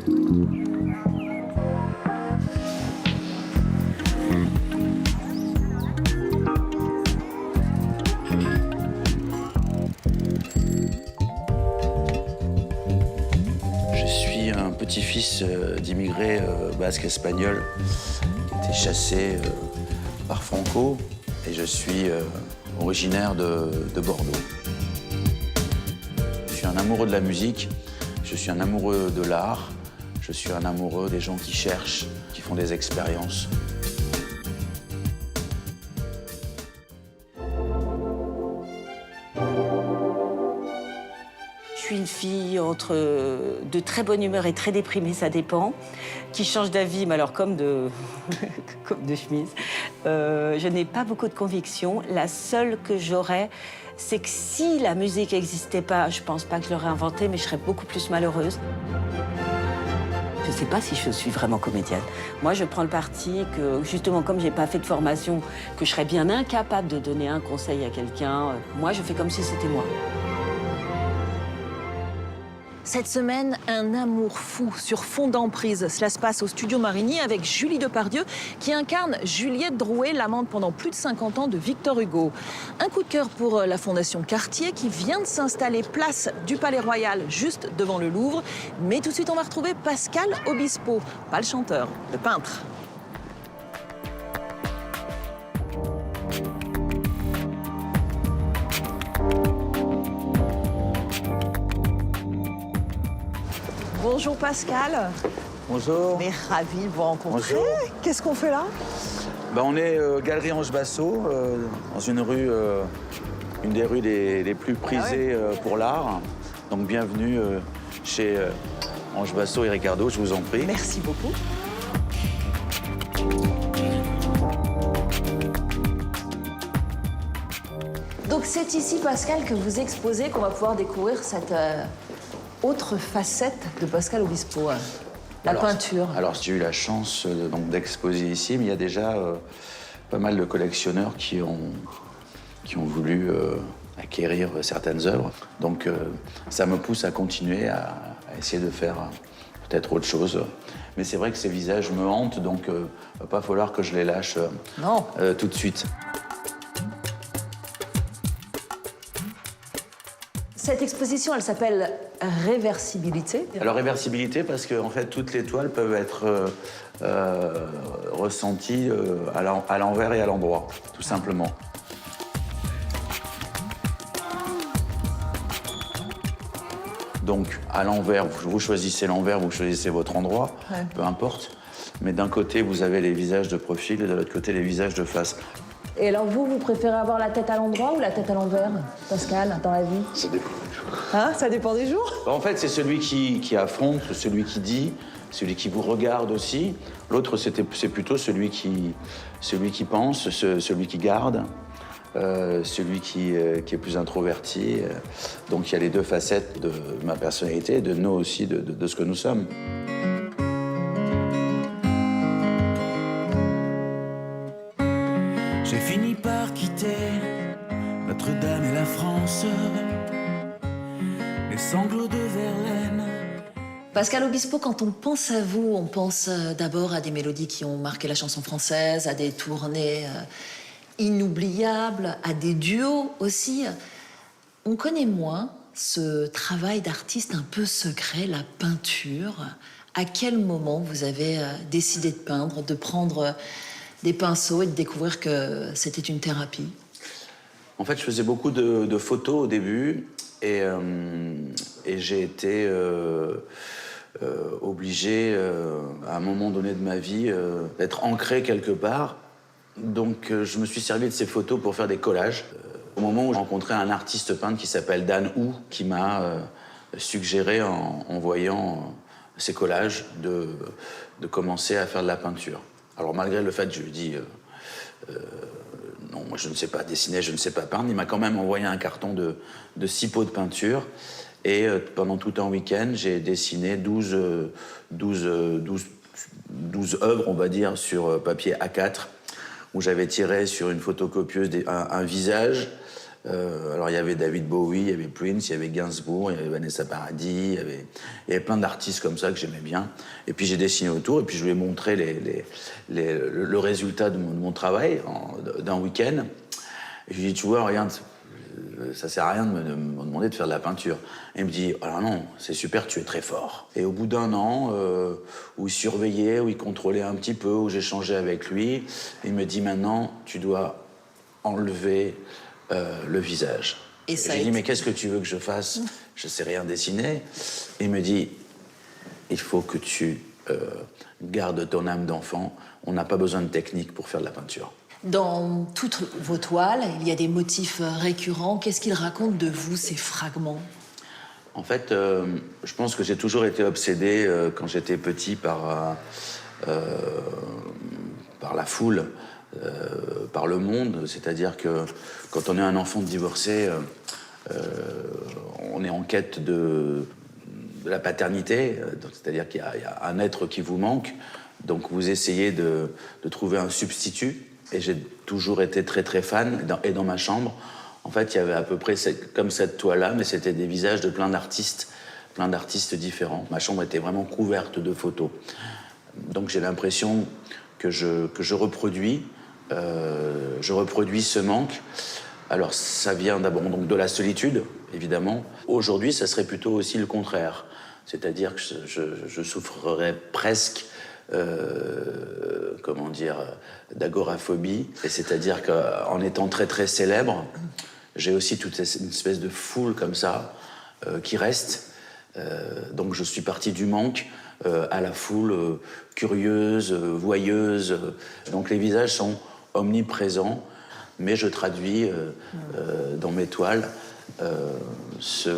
Je suis un petit-fils d'immigrés basques espagnols qui étaient chassés par Franco et je suis originaire de Bordeaux. Je suis un amoureux de la musique, je suis un amoureux de l'art, je suis un amoureux des gens qui cherchent, qui font des expériences. Je suis une fille entre de très bonne humeur et très déprimée, ça dépend, qui change d'avis, mais alors comme de, comme de chemise. Je n'ai pas beaucoup de convictions. La seule que j'aurais, c'est que si la musique n'existait pas, je pense pas que je l'aurais inventée, mais je serais beaucoup plus malheureuse. Je ne sais pas si je suis vraiment comédienne. Moi, je prends le parti que, justement, comme j'ai pas fait de formation, que je serais bien incapable de donner un conseil à quelqu'un. Moi, je fais comme si c'était moi. Cette semaine, un amour fou sur fond d'emprise. Cela se passe au Studio Marigny avec Julie Depardieu qui incarne Juliette Drouet, l'amante pendant plus de 50 ans de Victor Hugo. Un coup de cœur pour la Fondation Cartier qui vient de s'installer place du Palais Royal, juste devant le Louvre. Mais tout de suite, on va retrouver Pascal Obispo, pas le chanteur, le peintre. Bonjour Pascal. Bonjour. On est ravis de vous rencontrer. Bonjour. Qu'est-ce qu'on fait là? On est Galerie Ange Bassot, dans une rue, une des rues les plus prisées pour l'art. Donc bienvenue chez Ange Bassot et Ricardo, je vous en prie. Merci beaucoup. Donc c'est ici, Pascal, que vous exposez qu'on va pouvoir découvrir cette autre facette de Pascal Obispo, la peinture. Alors j'ai eu la chance d'exposer ici, mais il y a déjà pas mal de collectionneurs qui ont voulu acquérir certaines œuvres. Donc ça me pousse à continuer à essayer de faire peut-être autre chose. Mais c'est vrai que ces visages me hantent, donc il ne va pas falloir que je les lâche tout de suite. Cette exposition, elle s'appelle Réversibilité. Alors réversibilité parce que en fait toutes les toiles peuvent être ressenties à l'envers et à l'endroit, tout simplement. Donc à l'envers, vous choisissez l'envers, vous choisissez votre endroit, peu importe. Mais d'un côté vous avez les visages de profil et de l'autre côté les visages de face. Et alors vous préférez avoir la tête à l'endroit ou la tête à l'envers, Pascal, dans la vie? Ça dépend des jours. Hein, ça dépend des jours? En fait, c'est celui qui affronte, celui qui dit, celui qui vous regarde aussi. L'autre, c'est plutôt celui qui pense, celui qui garde, celui qui est plus introverti. Donc il y a les deux facettes de ma personnalité, de nous aussi, de ce que nous sommes. J'ai fini par quitter Notre-Dame et la France, les sanglots de Verlaine. Pascal Obispo, quand on pense à vous, on pense d'abord à des mélodies qui ont marqué la chanson française, à des tournées inoubliables, à des duos aussi. On connaît moins ce travail d'artiste un peu secret, la peinture. À quel moment vous avez décidé de peindre, de prendre des pinceaux et de découvrir que c'était une thérapie? En fait, je faisais beaucoup de photos au début et j'ai été obligé, à un moment donné de ma vie, d'être ancré quelque part. Donc, je me suis servi de ces photos pour faire des collages. Au moment où j'ai rencontré un artiste peintre qui s'appelle Dan Hou, qui m'a suggéré, en voyant ces collages, de commencer à faire de la peinture. Alors, malgré le fait que je lui ai dit non, moi je ne sais pas dessiner, je ne sais pas peindre, il m'a quand même envoyé un carton de 6 pots de peinture. Et pendant tout un week-end, j'ai dessiné 12 œuvres, on va dire, sur papier A4, où j'avais tiré sur une photocopieuse un visage, Alors il y avait David Bowie, il y avait Prince, il y avait Gainsbourg, il y avait Vanessa Paradis, il y avait plein d'artistes comme ça que j'aimais bien. Et puis j'ai dessiné autour, et puis je lui ai montré le résultat de mon travail d'un week-end. Et je lui ai dit, tu vois, regarde, ça sert à rien de me demander de faire de la peinture. Et il me dit, alors non, c'est super, tu es très fort. Et au bout d'un an, où il surveillait, où il contrôlait un petit peu, où j'échangeais avec lui, il me dit, maintenant, tu dois enlever le visage. Et ça J'ai dit, mais qu'est-ce que tu veux que je fasse? Je sais rien dessiner. Et il me dit, il faut que tu gardes ton âme d'enfant. On n'a pas besoin de technique pour faire de la peinture. Dans toutes vos toiles, il y a des motifs récurrents. Qu'est-ce qu'ils racontent de vous, ces fragments? En fait, je pense que j'ai toujours été obsédé, quand j'étais petit, par la foule, par le monde. C'est-à-dire que quand on est un enfant divorcé, on est en quête de la paternité. C'est-à-dire qu'il y a un être qui vous manque. Donc vous essayez de trouver un substitut. Et j'ai toujours été très très fan. Et dans ma chambre, en fait, il y avait à peu près comme cette toile-là, mais c'était des visages de plein d'artistes différents. Ma chambre était vraiment couverte de photos. Donc j'ai l'impression que je reproduis ce manque. Alors ça vient d'abord donc de la solitude, évidemment. Aujourd'hui, ça serait plutôt aussi le contraire. C'est-à-dire que je souffrerais presque d'agoraphobie. Et c'est-à-dire qu'en étant très très célèbre, j'ai aussi toute une espèce de foule comme ça qui reste. Donc je suis parti du manque à la foule curieuse, voyeuse. Donc les visages sont omniprésents, mais je traduis dans mes toiles ce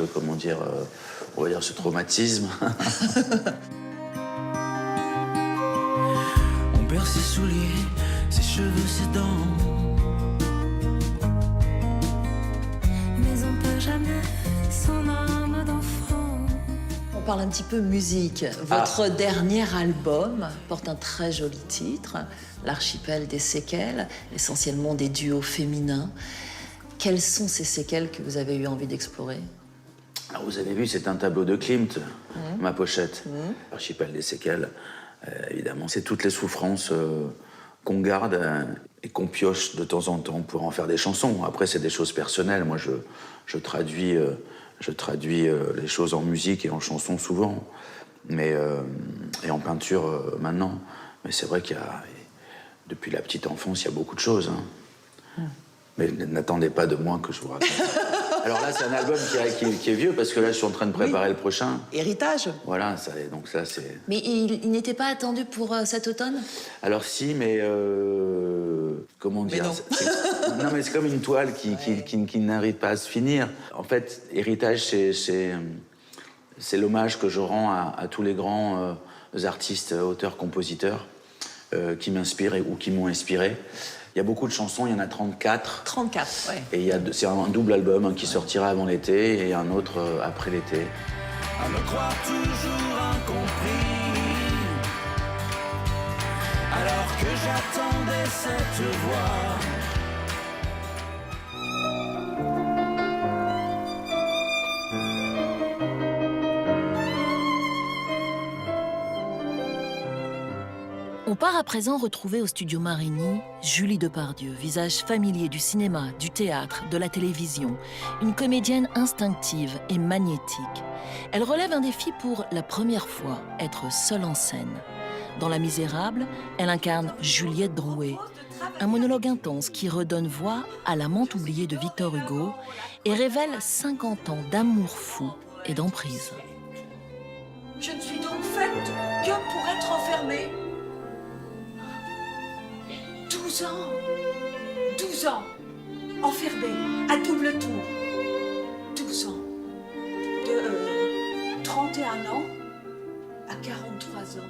traumatisme. Perd ses souliers, ses cheveux, ses dents. Mais on peut jamais son âme d'enfant. On parle un petit peu musique. Votre dernier album porte un très joli titre, L'archipel des séquelles, essentiellement des duos féminins. Quelles sont ces séquelles que vous avez eu envie d'explorer? Alors vous avez vu, c'est un tableau de Klimt, ma pochette. L'archipel des séquelles. Évidemment, c'est toutes les souffrances qu'on garde et qu'on pioche de temps en temps pour en faire des chansons. Après, c'est des choses personnelles. Moi, je traduis les choses en musique et en chanson souvent, et en peinture maintenant. Mais c'est vrai depuis la petite enfance, il y a beaucoup de choses. Hein. Mais n'attendez pas de moi que je vous raconte. Alors là, c'est un album qui est vieux, parce que là, je suis en train de préparer le prochain. Héritage. Voilà, donc ça, c'est... Mais il n'était pas attendu pour cet automne? Alors si, mais... comment dire? Non, mais c'est comme une toile qui n'arrive pas à se finir. En fait, Héritage, c'est l'hommage que je rends à tous les grands artistes, auteurs, compositeurs qui m'inspirent ou qui m'ont inspiré. Il y a beaucoup de chansons, il y en a 34. 34, ouais. Et c'est un double album qui sortira avant l'été et un autre après l'été. À me croire toujours incompris, alors que j'attendais cette voix. On part à présent retrouver au studio Marigny Julie Depardieu, visage familier du cinéma, du théâtre, de la télévision, une comédienne instinctive et magnétique. Elle relève un défi pour la première fois, être seule en scène. Dans La Misérable, elle incarne Juliette Drouet, un monologue intense qui redonne voix à l'amante oubliée de Victor Hugo et révèle 50 ans d'amour fou et d'emprise. Je ne suis donc faite que pour être enfermée. 12 ans, enfermée, à double tour. 12 ans, de 31 ans à 43 ans.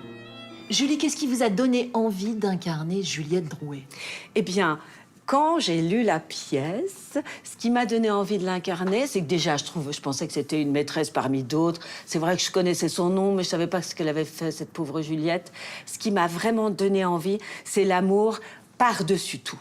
Julie, qu'est-ce qui vous a donné envie d'incarner Juliette Drouet? Eh bien, quand j'ai lu la pièce, ce qui m'a donné envie de l'incarner, c'est que déjà, je pensais que c'était une maîtresse parmi d'autres. C'est vrai que je connaissais son nom, mais je savais pas ce qu'elle avait fait, cette pauvre Juliette. Ce qui m'a vraiment donné envie, c'est l'amour par-dessus tout.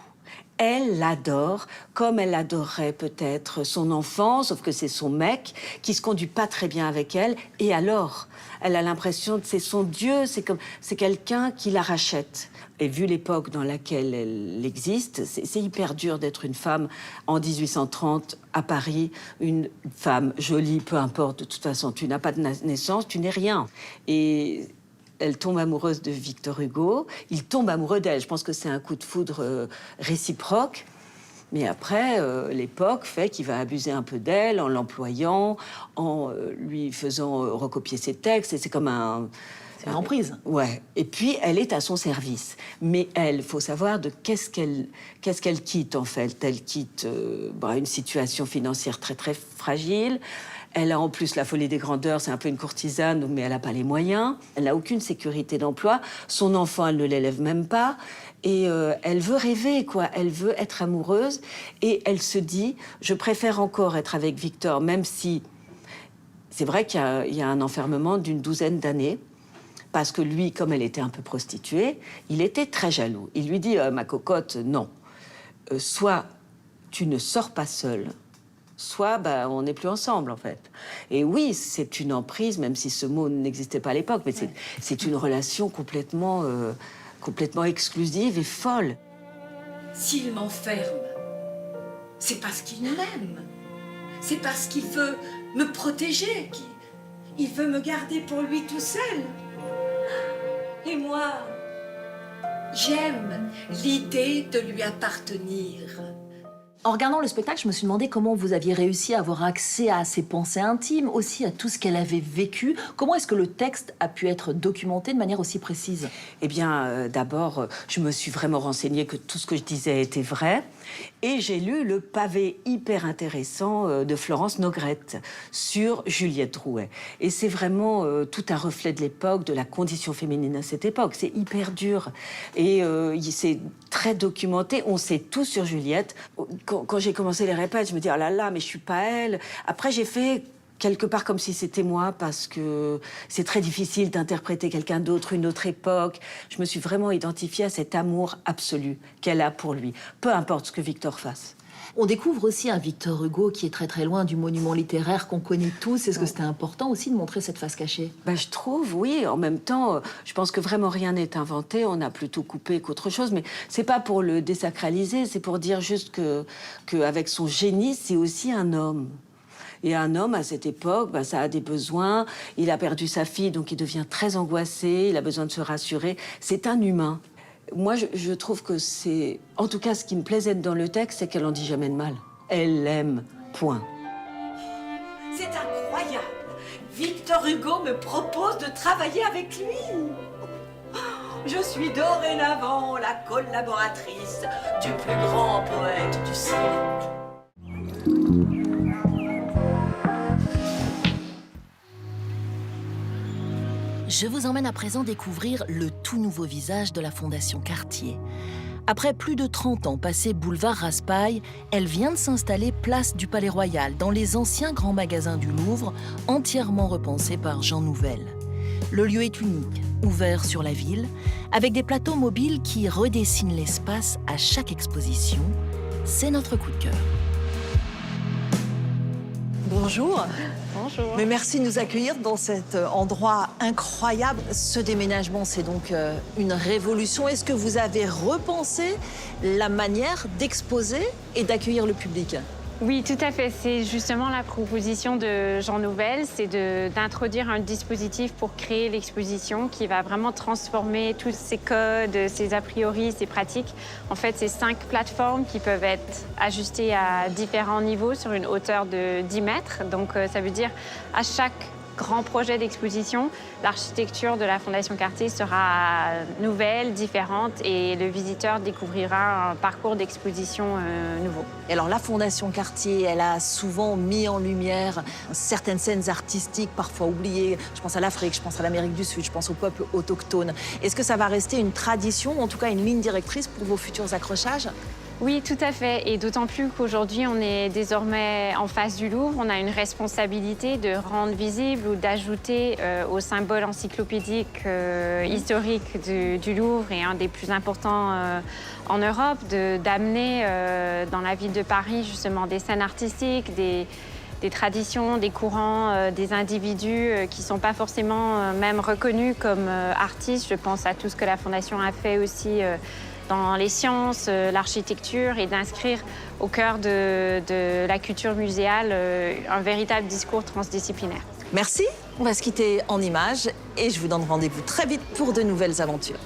Elle l'adore comme elle adorerait peut-être son enfant, sauf que c'est son mec qui se conduit pas très bien avec elle. Et alors, elle a l'impression que c'est son Dieu, c'est quelqu'un qui la rachète. Et vu l'époque dans laquelle elle existe, c'est hyper dur d'être une femme en 1830 à Paris, une femme jolie, peu importe, de toute façon, tu n'as pas de naissance, tu n'es rien. Et elle tombe amoureuse de Victor Hugo, il tombe amoureux d'elle. Je pense que c'est un coup de foudre réciproque. Mais après, l'époque fait qu'il va abuser un peu d'elle en l'employant, en lui faisant recopier ses textes. Et c'est comme un... C'est l'emprise. Ouais. Et puis, elle est à son service. Mais elle, faut savoir de qu'est-ce qu'elle quitte, en fait. Elle quitte une situation financière très, très fragile. Elle a en plus la folie des grandeurs, c'est un peu une courtisane, mais elle n'a pas les moyens. Elle n'a aucune sécurité d'emploi. Son enfant, elle ne l'élève même pas. Et elle veut rêver, quoi. Elle veut être amoureuse. Et elle se dit, je préfère encore être avec Victor, même si c'est vrai qu'il y a un enfermement d'une 12aine d'années. Parce que lui, comme elle était un peu prostituée, il était très jaloux. Il lui dit, ma cocotte, non. Soit tu ne sors pas seule, soit on n'est plus ensemble, en fait. Et oui, c'est une emprise, même si ce mot n'existait pas à l'époque, mais c'est une relation complètement exclusive et folle. S'il m'enferme, c'est parce qu'il m'aime. C'est parce qu'il veut me protéger, qu'il veut me garder pour lui tout seul. Et moi, j'aime l'idée de lui appartenir. En regardant le spectacle, je me suis demandé comment vous aviez réussi à avoir accès à ses pensées intimes, aussi à tout ce qu'elle avait vécu. Comment est-ce que le texte a pu être documenté de manière aussi précise? Eh bien, d'abord, je me suis vraiment renseignée que tout ce que je disais était vrai. Et j'ai lu le pavé hyper intéressant de Florence Nogrette sur Juliette Drouet. Et c'est vraiment tout un reflet de l'époque, de la condition féminine à cette époque. C'est hyper dur. Et c'est très documenté. On sait tout sur Juliette. Quand j'ai commencé les répètes, je me dis, oh là là, mais je suis pas elle. Après, j'ai fait quelque part comme si c'était moi, parce que c'est très difficile d'interpréter quelqu'un d'autre, une autre époque. Je me suis vraiment identifiée à cet amour absolu qu'elle a pour lui, peu importe ce que Victor fasse. On découvre aussi un Victor Hugo qui est très très loin du monument littéraire qu'on connaît tous. Est-ce que c'était important aussi de montrer cette face cachée? Je trouve, oui. En même temps, je pense que vraiment rien n'est inventé. On a plutôt coupé qu'autre chose. Mais c'est pas pour le désacraliser, c'est pour dire juste qu'avec son génie, c'est aussi un homme. Et un homme, à cette époque, ça a des besoins. Il a perdu sa fille, donc il devient très angoissé. Il a besoin de se rassurer. C'est un humain. Moi, je trouve que c'est... En tout cas, ce qui me plaisait dans le texte, c'est qu'elle en dit jamais de mal. Elle l'aime, point. C'est incroyable. Victor Hugo me propose de travailler avec lui. Je suis dorénavant la collaboratrice du plus grand poète du siècle. Je vous emmène à présent découvrir le tout nouveau visage de la Fondation Cartier. Après plus de 30 ans passés boulevard Raspail, elle vient de s'installer place du Palais Royal, dans les anciens grands magasins du Louvre, entièrement repensés par Jean Nouvel. Le lieu est unique, ouvert sur la ville, avec des plateaux mobiles qui redessinent l'espace à chaque exposition. C'est notre coup de cœur. Bonjour. Bonjour. Mais merci de nous accueillir dans cet endroit incroyable. Ce déménagement, c'est donc une révolution. Est-ce que vous avez repensé la manière d'exposer et d'accueillir le public? Oui, tout à fait. C'est justement la proposition de Jean Nouvel, c'est d'introduire un dispositif pour créer l'exposition qui va vraiment transformer tous ces codes, ces a priori, ces pratiques. En fait, c'est 5 plateformes qui peuvent être ajustées à différents niveaux sur une hauteur de 10 mètres. Donc, ça veut dire à chaque grand projet d'exposition, l'architecture de la Fondation Cartier sera nouvelle, différente et le visiteur découvrira un parcours d'exposition nouveau. Et alors, la Fondation Cartier, elle a souvent mis en lumière certaines scènes artistiques, parfois oubliées. Je pense à l'Afrique, je pense à l'Amérique du Sud, je pense aux peuples autochtones. Est-ce que ça va rester une tradition, ou en tout cas une ligne directrice pour vos futurs accrochages? Oui, tout à fait. Et d'autant plus qu'aujourd'hui, on est désormais en face du Louvre. On a une responsabilité de rendre visible ou d'ajouter au symbole encyclopédique historique du Louvre et un des plus importants en Europe, d'amener dans la ville de Paris justement des scènes artistiques, des traditions, des courants, des individus qui ne sont pas forcément même reconnus comme artistes. Je pense à tout ce que la Fondation a fait aussi dans les sciences, l'architecture, et d'inscrire au cœur de la culture muséale un véritable discours transdisciplinaire. Merci, on va se quitter en images et je vous donne rendez-vous très vite pour de nouvelles aventures.